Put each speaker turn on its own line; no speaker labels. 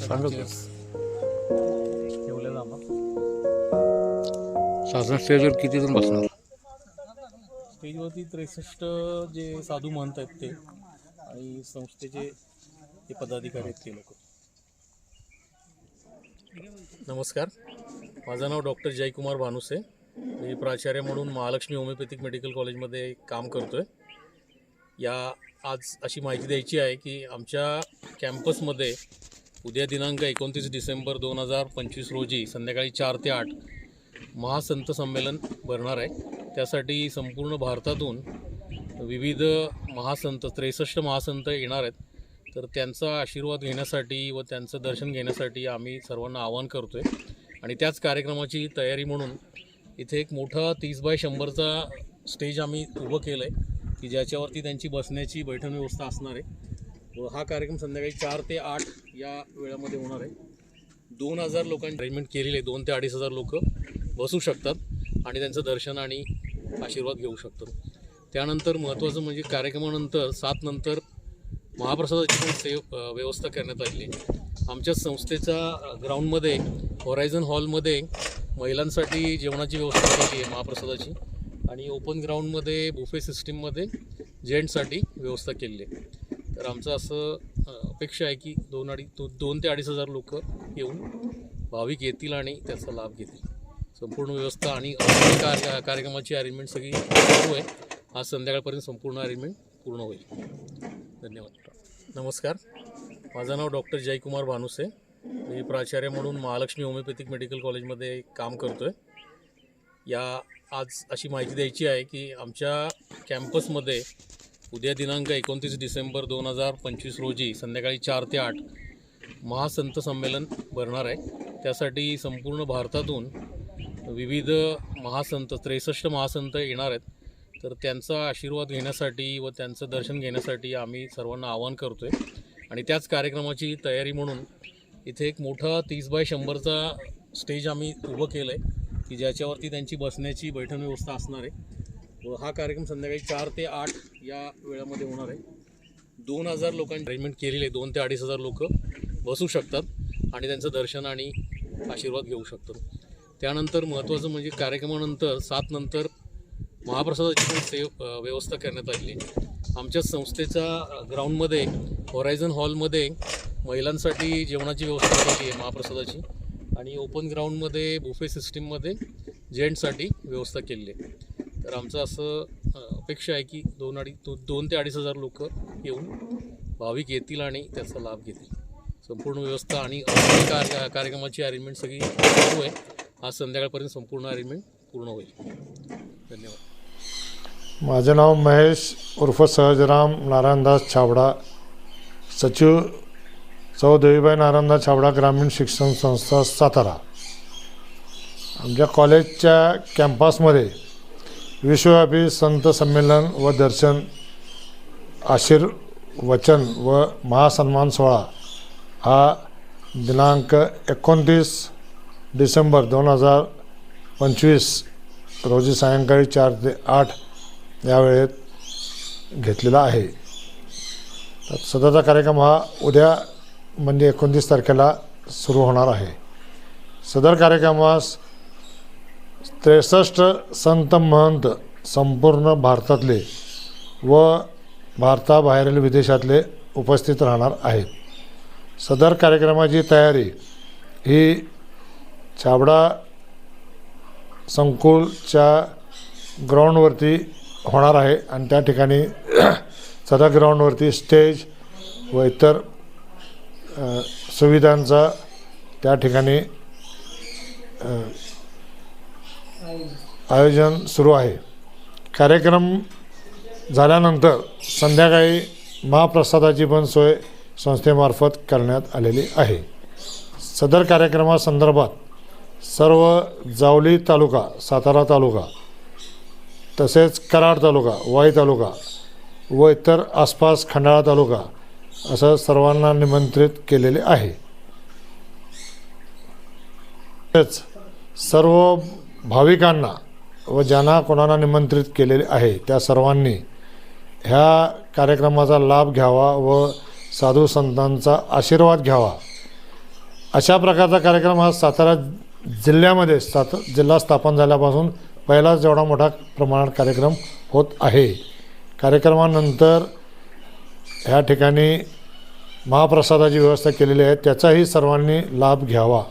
सांगा
ठेवल्या जाणार.
साधारण स्टेजवर किती जण बसणार?
स्टेजवरती 63 जे साधू महंत आहेत ते आणि संस्थेचे जे पदाधिकारी आहेत ते लोक. नमस्कार, माझं नाव डॉक्टर जयकुमार भानुसे. मी प्राचार्य म्हणून महालक्ष्मी होमिओपॅथिक मेडिकल कॉलेजमध्ये काम करतो आहे. आज अशी माहिती द्यायची आहे की आमच्या कॅम्पसमध्ये उद्या दिनांक 29 डिसेंबर 2025 रोजी संध्याकाळी 4 ते 8 महासंत संमेलन भरणार आहे. त्यासाठी संपूर्ण भारतातून विविध महासंत 63 महासंत येणार आहेत. तर त्यांचा आशीर्वाद घेण्यासाठी व त्यांचं दर्शन घेण्यासाठी आम्ही सर्वांना आवाहन करतो आहे. आणि त्याच कार्यक्रमाची तयारी म्हणून इथे एक मोठा 30 बाय 100चा स्टेज आम्ही उभं केलं आहे की ज्याच्यावरती त्यांची बसण्याची बैठक व्यवस्था असणार आहे. व हा कार्यक्रम संध्याकाळी 4 ते 8 या वेळामध्ये होणार आहे. 2000 लोकांची अरेंजमेंट केलेली आहे. 2 ते 2,500 लोक बसू शकतात आणि त्यांचं दर्शन आणि आशीर्वाद घेऊ शकतात. त्यानंतर महत्त्वाचं म्हणजे कार्यक्रमानंतर 7 नंतर महाप्रसादाची पण व्यवस्था करण्यात आलेली आहे. आमच्या संस्थेच्या ग्राउंडमध्ये होरायझन हॉलमध्ये महिलांसाठी जेवणाची व्यवस्था केली आहे महाप्रसादाची, आणि ओपन ग्राउंडमध्ये बुफे सिस्टीममध्ये जेंट्ससाठी व्यवस्था केलेली आहे. तर आमचं असं अपेक्षा आहे की 2 ते 2,500 लोक येऊन भाविक येतील आणि त्याचा लाभ घेतील. संपूर्ण व्यवस्था आणि कार्यक्रमाची अरेंजमेंट सगळी सुरू आहे. आज संध्याकाळपर्यंत संपूर्ण अरेंजमेंट पूर्ण होईल. धन्यवाद. नमस्कार, माझं नाव डॉक्टर जयकुमार भानुसे. मी प्राचार्य म्हणून महालक्ष्मी होमिओपॅथिक मेडिकल कॉलेजमध्ये काम करतो आहे. आज अशी माहिती द्यायची आहे की आमच्या कॅम्पसमध्ये उद्या दिनांक 29 डिसेंबर 2025 रोजी संध्याकाळी 4 ते 8 महासंत संमेलन भरणार आहे. त्यासाठी संपूर्ण भारतातून विविध महासंत 63 महासंत येणार आहेत. तर त्यांचा आशीर्वाद घेण्यासाठी व त्यांचं दर्शन घेण्यासाठी आम्ही सर्वांना आवाहन करतो आहे. आणि त्याच कार्यक्रमाची तयारी म्हणून इथे एक मोठा 30 बाय 100चा स्टेज आम्ही उभं केलं आहे की ज्याच्यावरती त्यांची बसण्याची बैठक व्यवस्था असणार आहे. व हा कार्यक्रम संध्याकाळी 4 ते 8 या वेळामध्ये होणार आहे. 2000 लोकांची अरेंजमेंट केलेली आहे. 2 ते 2,500 लोक बसू शकतात आणि त्यांचं दर्शन आणि आशीर्वाद घेऊ शकतात. त्यानंतर महत्त्वाचं म्हणजे कार्यक्रमानंतर 7 नंतर महाप्रसादाची पण व्यवस्था करण्यात आलेली आहे. आमच्या संस्थेच्या ग्राउंडमध्ये होरायझन हॉलमध्ये महिलांसाठी जेवणाची व्यवस्था केली आहे महाप्रसादाची, आणि ओपन ग्राउंडमध्ये बुफे सिस्टीममध्ये जेंट्ससाठी व्यवस्था केलेली आहे. तर आमचं असं अपेक्षा आहे की 2 ते 2,500 लोक येऊन भाविक येतील आणि त्याचा लाभ घेतील. संपूर्ण व्यवस्था आणि कार्यक्रमाची अरेंजमेंट सगळी सुरू आहे. आज संध्याकाळपर्यंत संपूर्ण अरेंजमेंट पूर्ण होईल. धन्यवाद.
माझं नाव महेश उर्फ सहजराम नारायणदास छाबडा, सचिव सौ देवीबाई नारायणदास छाबडा ग्रामीण शिक्षण संस्था सातारा. आमच्या कॉलेजच्या कॅम्पसमध्ये विश्वव्यापी संत संमेलन व दर्शन, आशीर्वचन व महासन्मान सोहळा हा दिनांक 29 डिसेंबर 2025 रोजी सायंकाळी 4 ते 8 या वेळेत घेतलेला आहे. तर सदरचा कार्यक्रम हा उद्या म्हणजे 29 तारखेला सुरू होणार आहे. सदर कार्यक्रमास 63 संत महंत संपूर्ण भारतातले व भारताबाहेरील विदेशातले उपस्थित राहणार आहेत. सदर कार्यक्रमाची तयारी ही छाबडा संकुलच्या ग्राउंडवरती होणार आहे, आणि त्या ठिकाणी सदर ग्राउंडवरती स्टेज व इतर सुविधांचा त्या ठिकाणी आयोजन सुरू आहे. कार्यक्रम झाल्यानंतर संध्याकाळी महाप्रसादाची पण सोय संस्थेमार्फत करण्यात आलेली आहे. सदर कार्यक्रमासंदर्भात सर्व जावली तालुका, सातारा तालुका, तसेच कराड तालुका, वाई तालुका व इतर आसपास खंडाळा तालुका असं सर्वांना निमंत्रित केलेले आहे. तसेच सर्व भाविकांना व ज्यांना कोणाला निमंत्रित केलेले आहे त्या सर्वांनी ह्या कार्यक्रमाचा लाभ घ्यावा व साधू संतांचा आशीर्वाद घ्यावा अशा प्रकारचा कार्यक्रम हा सातारा जिल्ह्यामध्ये जिल्हा स्थापन झाल्यापासून पहिलाच एवढा मोठा प्रमाणात कार्यक्रम होत आहे. कार्यक्रमानंतर ह्या ठिकाणी महाप्रसादाची व्यवस्था केलेली आहे, त्याचाही सर्वांनी लाभ घ्यावा.